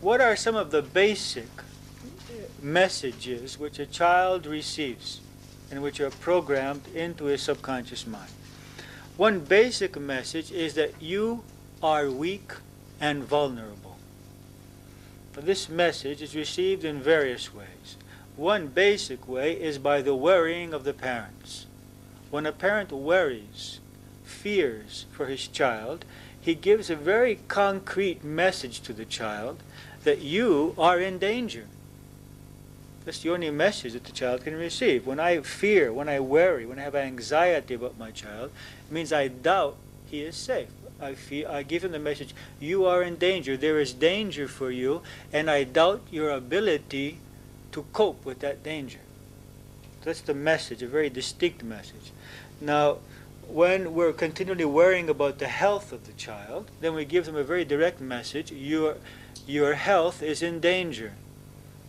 what are some of the basic messages which a child receives and which are programmed into his subconscious mind? One basic message is that you are weak and vulnerable. This message is received in various ways. One basic way is by the worrying of the parents. When a parent worries, fears for his child, he gives a very concrete message to the child that you are in danger. That's the only message that the child can receive. When I fear, when I worry, when I have anxiety about my child, it means I doubt he is safe. I give him the message, you are in danger, there is danger for you, and I doubt your ability to cope with that danger. That's the message, a very distinct message. Now, when we're continually worrying about the health of the child, then we give them a very direct message, your health is in danger.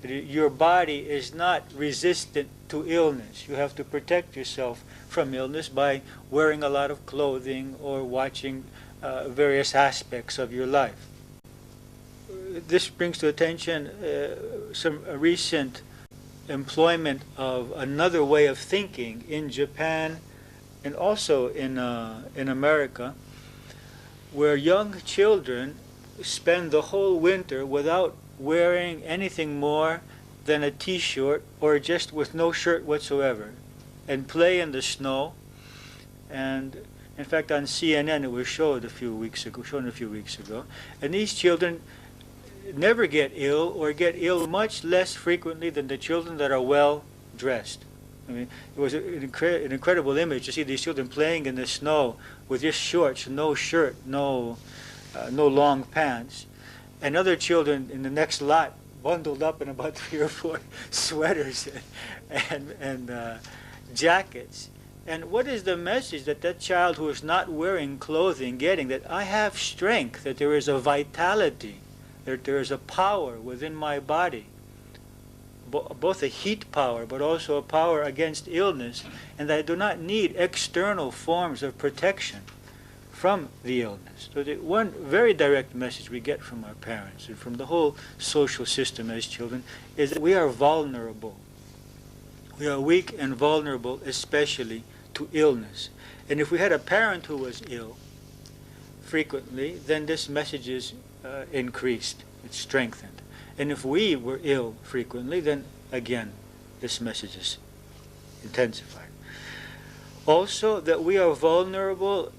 Your body is not resistant to illness. You have to protect yourself from illness by wearing a lot of clothing or watching various aspects of your life. This brings to attention some recent employment of another way of thinking in Japan and also in America, where young children spend the whole winter without wearing anything more than a t-shirt or just with no shirt whatsoever and play in the snow. And in fact, on CNN it was shown a few weeks ago, and these children never get ill or get ill much less frequently than the children that are well dressed. I mean, it was an incredible image to see these children playing in the snow with just shorts, no shirt, no long pants, and other children in the next lot bundled up in about 3 or 4 sweaters and jackets. And what is the message that that child who is not wearing clothing getting? That I have strength, that there is a vitality, that there is a power within my body, both a heat power but also a power against illness, and that I do not need external forms of protection from the illness. So the one very direct message we get from our parents and from the whole social system as children is that we are vulnerable. We are weak and vulnerable, especially to illness. And if we had a parent who was ill frequently, then this message is increased, it's strengthened. And if we were ill frequently, then again this message is intensified. Also, that we are vulnerable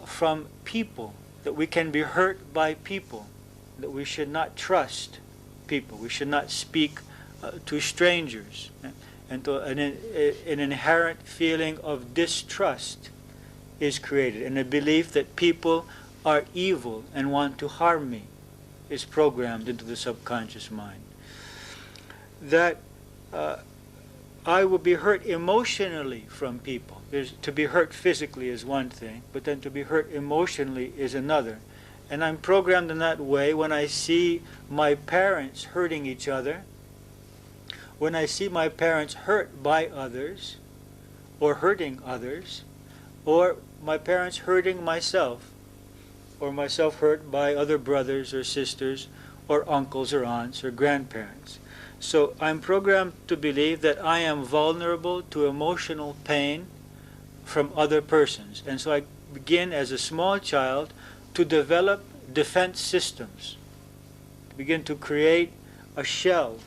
from people, that we can be hurt by people, that we should not trust people, we should not speak to strangers, and an inherent feeling of distrust is created, and a belief that people are evil and want to harm me is programmed into the subconscious mind. That I will be hurt emotionally from people. To be hurt physically is one thing, but then to be hurt emotionally is another. And I'm programmed in that way when I see my parents hurting each other, when I see my parents hurt by others, or hurting others, or my parents hurting myself, or myself hurt by other brothers or sisters, or uncles or aunts or grandparents. So I'm programmed to believe that I am vulnerable to emotional pain from other persons. And so I begin as a small child to develop defense systems, to begin to create a shell,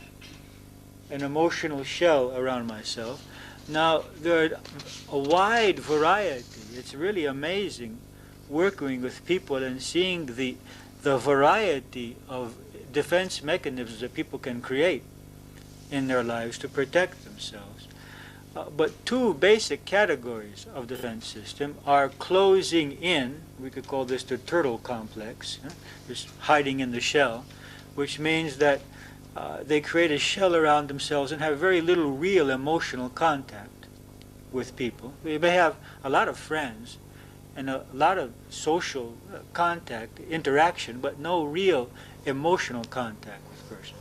an emotional shell around myself. Now, there are a wide variety. It's really amazing working with people and seeing the variety of defense mechanisms that people can create in their lives to protect themselves. But 2 basic categories of the defense system are closing in, we could call this the turtle complex, just hiding in the shell, which means that they create a shell around themselves and have very little real emotional contact with people. They may have a lot of friends and a lot of social contact, interaction, but no real emotional contact with persons.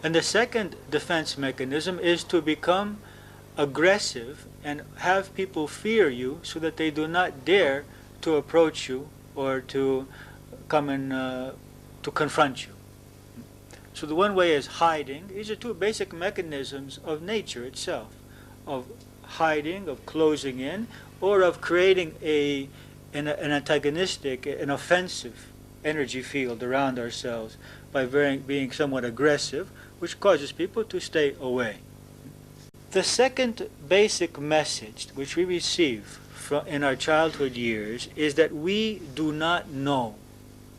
And the second defense mechanism is to become aggressive and have people fear you so that they do not dare to approach you or to come and to confront you. So the one way is hiding. These are two basic mechanisms of nature itself, of hiding, of closing in, or of creating an antagonistic, an offensive energy field around ourselves by being somewhat aggressive, which causes people to stay away. The second basic message which we receive in our childhood years is that we do not know.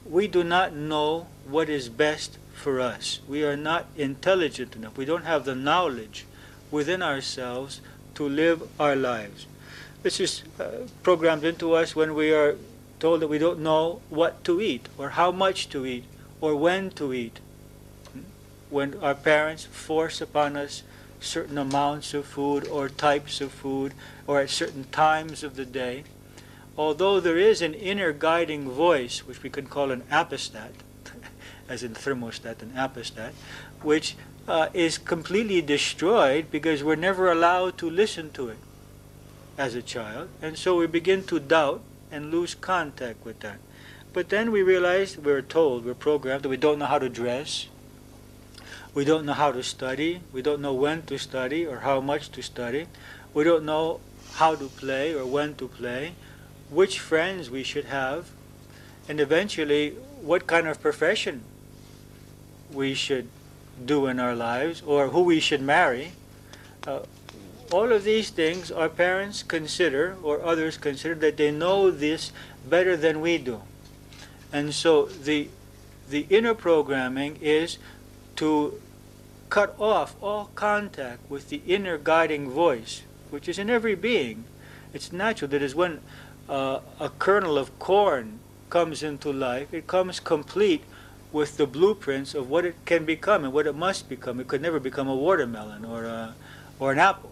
We do not know what is best for us. We are not intelligent enough. We don't have the knowledge within ourselves to live our lives. This is programmed into us when we are told that we don't know what to eat, or how much to eat, or when to eat. When our parents force upon us certain amounts of food or types of food or at certain times of the day, although there is an inner guiding voice, which we could call an apostat, as in thermostat and apostat, which is completely destroyed because we're never allowed to listen to it as a child, and so we begin to doubt and lose contact with that. But then we realize, we're told, we're programmed that we don't know how to dress, we don't know how to study, we don't know when to study or how much to study, we don't know how to play or when to play, which friends we should have, and eventually what kind of profession we should do in our lives, or who we should marry. All of these things our parents consider, or others consider, that they know this better than we do. And so the inner programming is to cut off all contact with the inner guiding voice, which is in every being. It's natural that as when a kernel of corn comes into life, it comes complete with the blueprints of what it can become and what it must become. It could never become a watermelon or an apple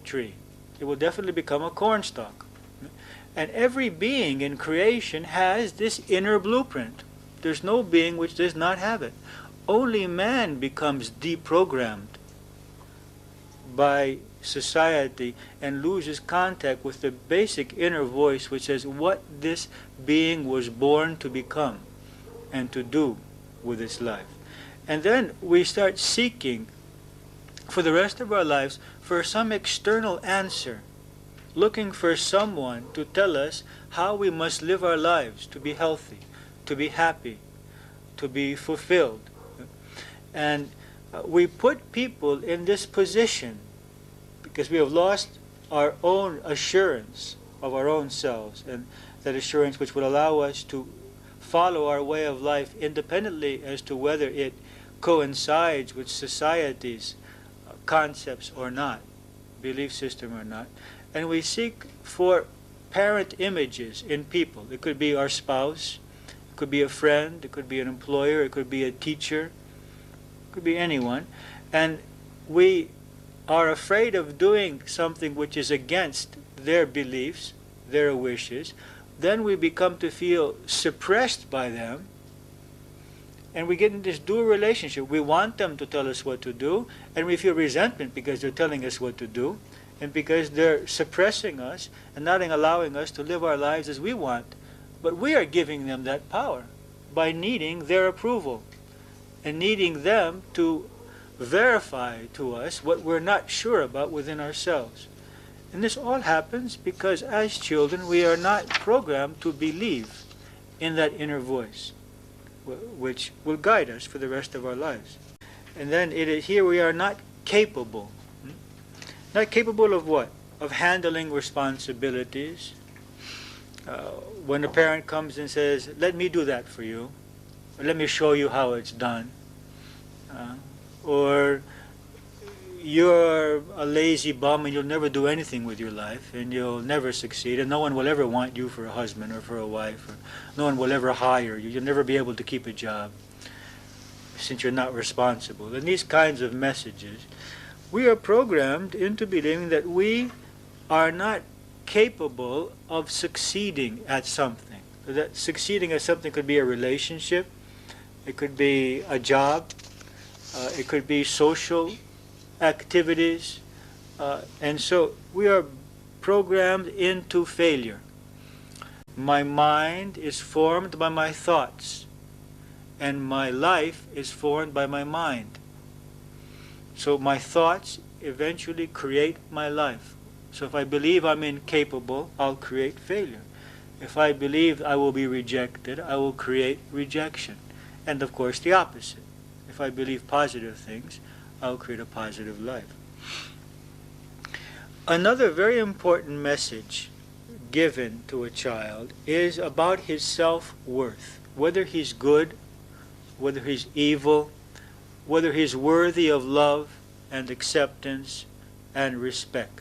tree. It will definitely become a cornstalk. And every being in creation has this inner blueprint. There's no being which does not have it. Only man becomes deprogrammed by society and loses contact with the basic inner voice which says what this being was born to become and to do with its life. And then we start seeking for the rest of our lives for some external answer, looking for someone to tell us how we must live our lives to be healthy, to be happy, to be fulfilled. And we put people in this position because we have lost our own assurance of our own selves, and that assurance which would allow us to follow our way of life independently as to whether it coincides with society's concepts or not, belief system or not. And we seek for parent images in people. It could be our spouse, it could be a friend, it could be an employer, it could be a teacher, it could be anyone. And we are afraid of doing something which is against their beliefs, their wishes. Then we become to feel suppressed by them, and we get in this dual relationship. We want them to tell us what to do, and we feel resentment because they're telling us what to do, and because they're suppressing us and not allowing us to live our lives as we want. But we are giving them that power by needing their approval and needing them to verify to us what we're not sure about within ourselves. And this all happens because as children we are not programmed to believe in that inner voice, which will guide us for the rest of our lives. And then here we are not capable. Not capable of what? Of handling responsibilities. When a parent comes and says, let me do that for you, or let me show you how it's done, or you're a lazy bum and you'll never do anything with your life and you'll never succeed, and no one will ever want you for a husband or for a wife, or no one will ever hire you. You'll never be able to keep a job since you're not responsible. And these kinds of messages, we are programmed into believing that we are not capable of succeeding at something. That succeeding at something could be a relationship, it could be a job, it could be social activities, and so we are programmed into failure. My mind is formed by my thoughts, and my life is formed by my mind. So my thoughts eventually create my life. So if I believe I'm incapable, I'll create failure. If I believe I will be rejected, I will create rejection. And of course the opposite. If I believe positive things, I'll create a positive life. Another very important message given to a child is about his self-worth. Whether he's good, whether he's evil, whether he's worthy of love and acceptance and respect.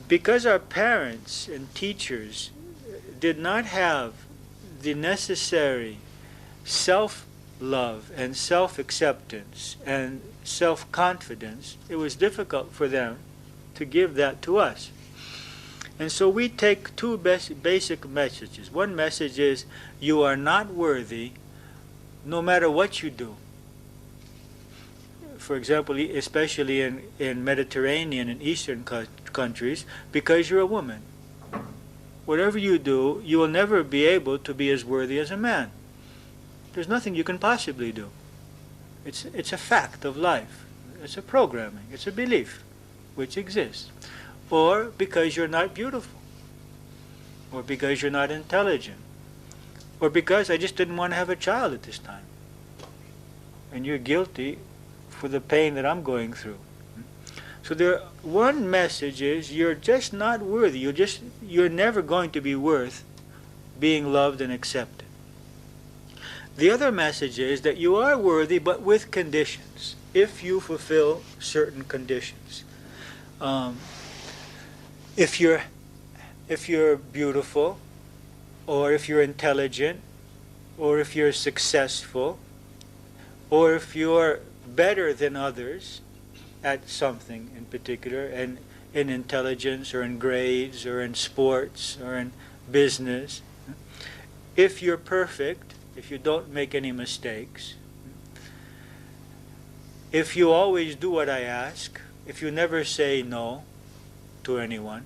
Because our parents and teachers did not have the necessary self-love and self-acceptance and self-confidence, it was difficult for them to give that to us. And so we take two basic messages. One message is, you are not worthy no matter what you do. For example, especially in Mediterranean and Eastern countries, because you're a woman. Whatever you do, you will never be able to be as worthy as a man. There's nothing you can possibly do. It's a fact of life. It's a programming. It's a belief which exists. Or because you're not beautiful. Or because you're not intelligent. Or because I just didn't want to have a child at this time. And you're guilty for the pain that I'm going through. So one message is, you're just not worthy. You're never going to be worth being loved and accepted. The other message is that you are worthy, but with conditions, if you fulfill certain conditions. If you're beautiful, or if you're intelligent, or if you're successful, or if you're better than others at something in particular, and in intelligence or in grades or in sports or in business, if you're perfect, if you don't make any mistakes, if you always do what I ask, if you never say no to anyone.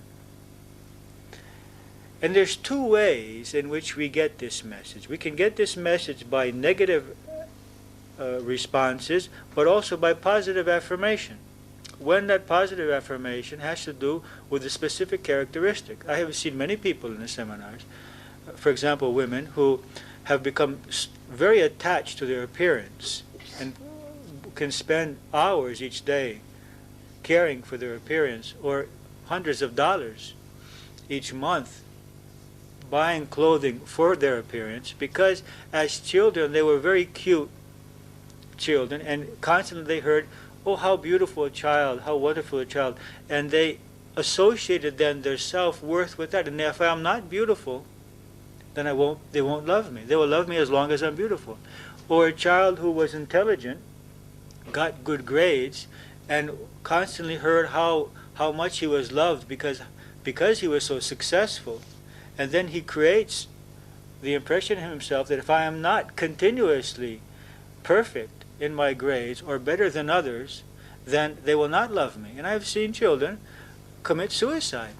And there's two ways in which we get this message. We can get this message by negative responses, but also by positive affirmation. When that positive affirmation has to do with a specific characteristic. I have seen many people in the seminars, for example, women who have become very attached to their appearance and can spend hours each day caring for their appearance, or hundreds of dollars each month buying clothing for their appearance, because as children they were very cute children, and constantly they heard, oh, how beautiful a child, how wonderful a child, and they associated then their self-worth with that. And if I'm not beautiful, then they won't love me. They will love me as long as I'm beautiful. Or a child who was intelligent, got good grades, and constantly heard how much he was loved because he was so successful. And then he creates the impression in himself that if I am not continuously perfect in my grades or better than others, then they will not love me. And I've seen children commit suicide.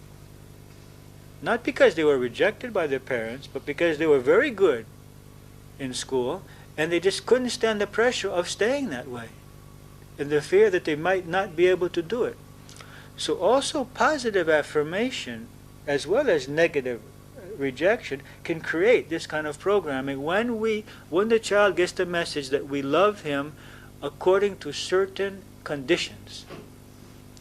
Not because they were rejected by their parents, but because they were very good in school and they just couldn't stand the pressure of staying that way, and the fear that they might not be able to do it. So also positive affirmation as well as negative rejection can create this kind of programming when the child gets the message that we love him according to certain conditions,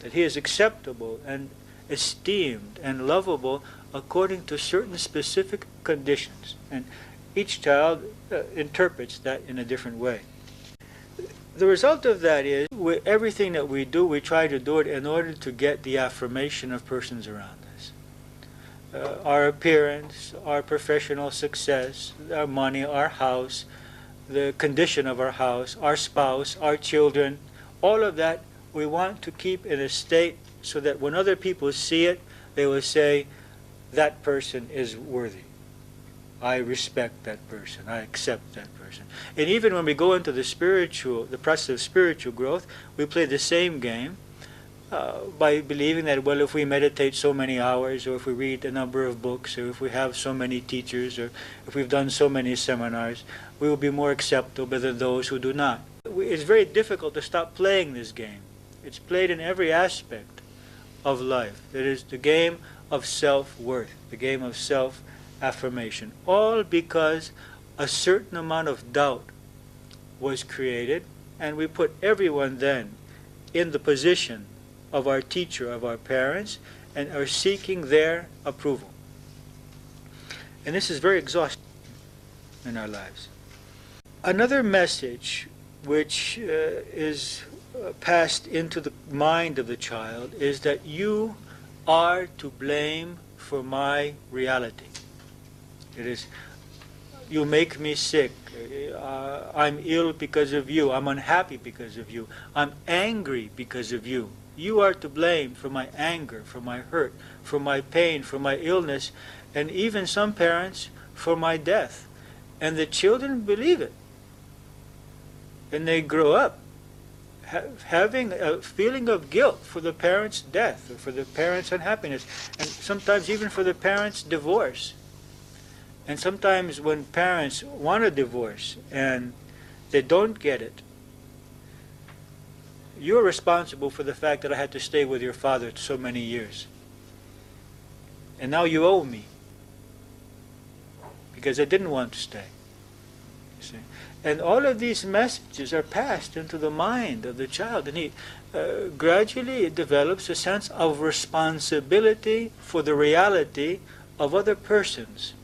that he is acceptable and esteemed and lovable according to certain specific conditions. And each child interprets that in a different way. The result of that is, everything that we do, we try to do it in order to get the affirmation of persons around us. Our appearance, our professional success, our money, our house, the condition of our house, our spouse, our children, all of that we want to keep in a state so that when other people see it, they will say, that person is worthy. I respect that person. I accept that person. And even when we go into the process of spiritual growth, we play the same game. by believing that, well, if we meditate so many hours, or if we read a number of books, or if we have so many teachers, or if we've done so many seminars, we will be more acceptable than those who do not. It's very difficult to stop playing this game. It's played in every aspect of life. It is the game of self-worth, the game of self-affirmation, all because a certain amount of doubt was created, and we put everyone then in the position of our teacher, of our parents, and are seeking their approval. And this is very exhausting in our lives. Another message which is passed into the mind of the child is that you are to blame for my reality. It is, you make me sick, I'm ill because of you, I'm unhappy because of you, I'm angry because of you. You are to blame for my anger, for my hurt, for my pain, for my illness, and even some parents for my death. And the children believe it. And they grow up having a feeling of guilt for the parent's death, or for the parent's unhappiness, and sometimes even for the parent's divorce. And sometimes when parents want a divorce and they don't get it, you're responsible for the fact that I had to stay with your father so many years. And now you owe me, because I didn't want to stay. You see? And all of these messages are passed into the mind of the child, and he gradually develops a sense of responsibility for the reality of other persons.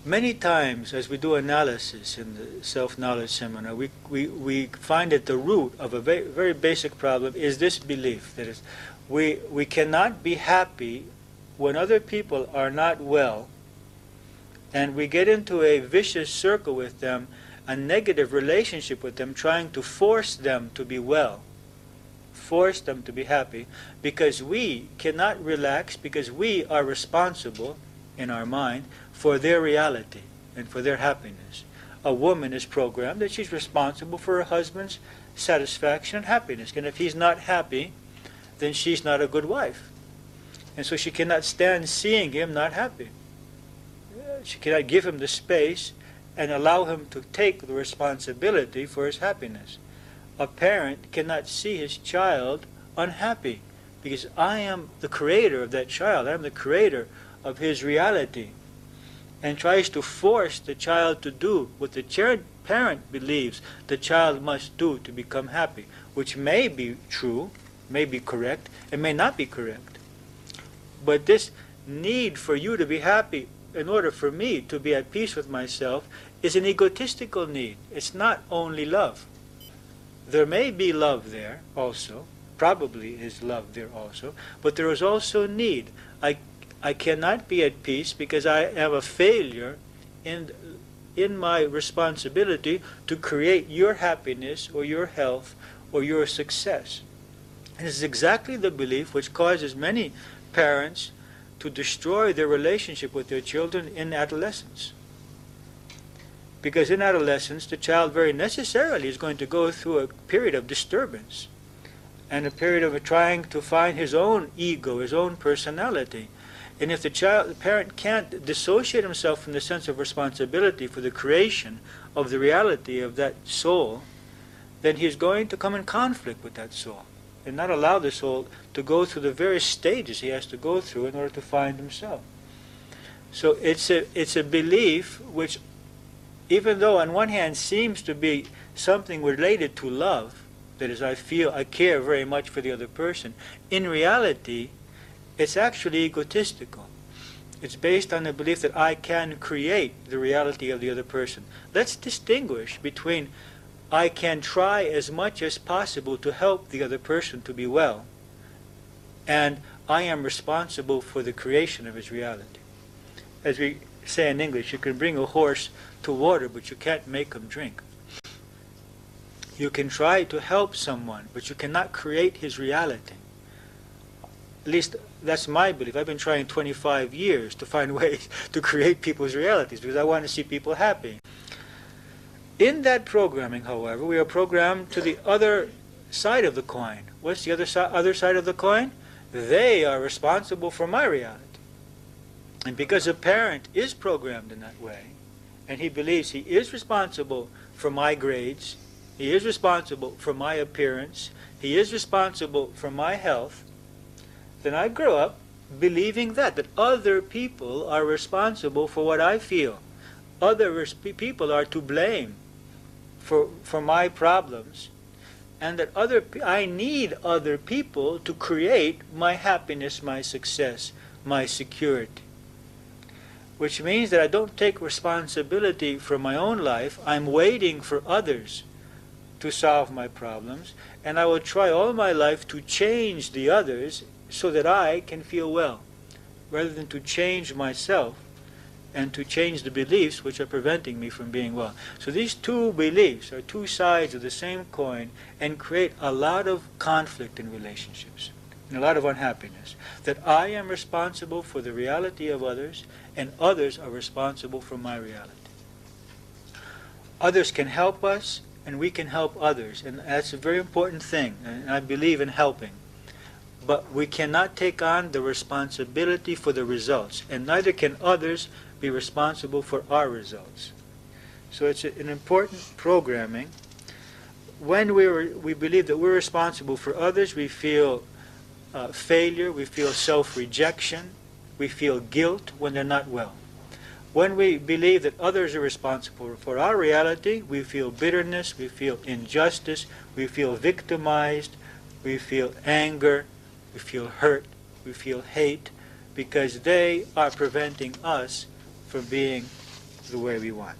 Many times, as we do analysis in the self-knowledge seminar, we find that the root of a very, very basic problem is this belief, that is, we cannot be happy when other people are not well, and we get into a vicious circle with them, a negative relationship with them, trying to force them to be well, force them to be happy, because we cannot relax, because we are responsible in our mind for their reality and for their happiness. A woman is programmed that she's responsible for her husband's satisfaction and happiness, and if he's not happy, then she's not a good wife. And so she cannot stand seeing him not happy. She cannot give him the space and allow him to take the responsibility for his happiness. A parent cannot see his child unhappy, because I am the creator of that child. I am the creator of his reality, and tries to force the child to do what the parent believes the child must do to become happy, which may be true, may be correct, and may not be correct. But this need for you to be happy in order for me to be at peace with myself is an egotistical need. It's not only love. There may be love there also, probably is love there also, but there is also need. I cannot be at peace because I am a failure in my responsibility to create your happiness or your health or your success. And this is exactly the belief which causes many parents to destroy their relationship with their children in adolescence. Because in adolescence, the child very necessarily is going to go through a period of disturbance and a period of trying to find his own ego, his own personality. And if the parent can't dissociate himself from the sense of responsibility for the creation of the reality of that soul, then he's going to come in conflict with that soul and not allow the soul to go through the various stages he has to go through in order to find himself. So it's a belief which, even though on one hand seems to be something related to love, that is, I care very much for the other person, in reality it's actually egotistical. It's based on the belief that I can create the reality of the other person. Let's distinguish between I can try as much as possible to help the other person to be well, and I am responsible for the creation of his reality. As we say in English, you can bring a horse to water, but you can't make him drink. You can try to help someone, but you cannot create his reality. At least that's my belief. I've been trying 25 years to find ways to create people's realities because I want to see people happy. In that programming, however, we are programmed to the other side of the coin. What's the other side of the coin? They are responsible for my reality. And because a parent is programmed in that way, and he believes he is responsible for my grades, he is responsible for my appearance, he is responsible for my health, then I grow up believing that other people are responsible for what I feel. Other people are to blame for my problems, and that I need other people to create my happiness, my success, my security. Which means that I don't take responsibility for my own life. I'm waiting for others to solve my problems, and I will try all my life to change the others so that I can feel well, rather than to change myself and to change the beliefs which are preventing me from being well. So these two beliefs are two sides of the same coin and create a lot of conflict in relationships and a lot of unhappiness. That I am responsible for the reality of others, and others are responsible for my reality. Others can help us, and we can help others, and that's a very important thing, and I believe in helping. But we cannot take on the responsibility for the results, and neither can others be responsible for our results. So it's an important programming. When we believe that we're responsible for others, we feel failure, we feel self-rejection, we feel guilt when they're not well. When we believe that others are responsible for our reality, we feel bitterness, we feel injustice, we feel victimized, we feel anger, we feel hurt, we feel hate, because they are preventing us from being the way we want.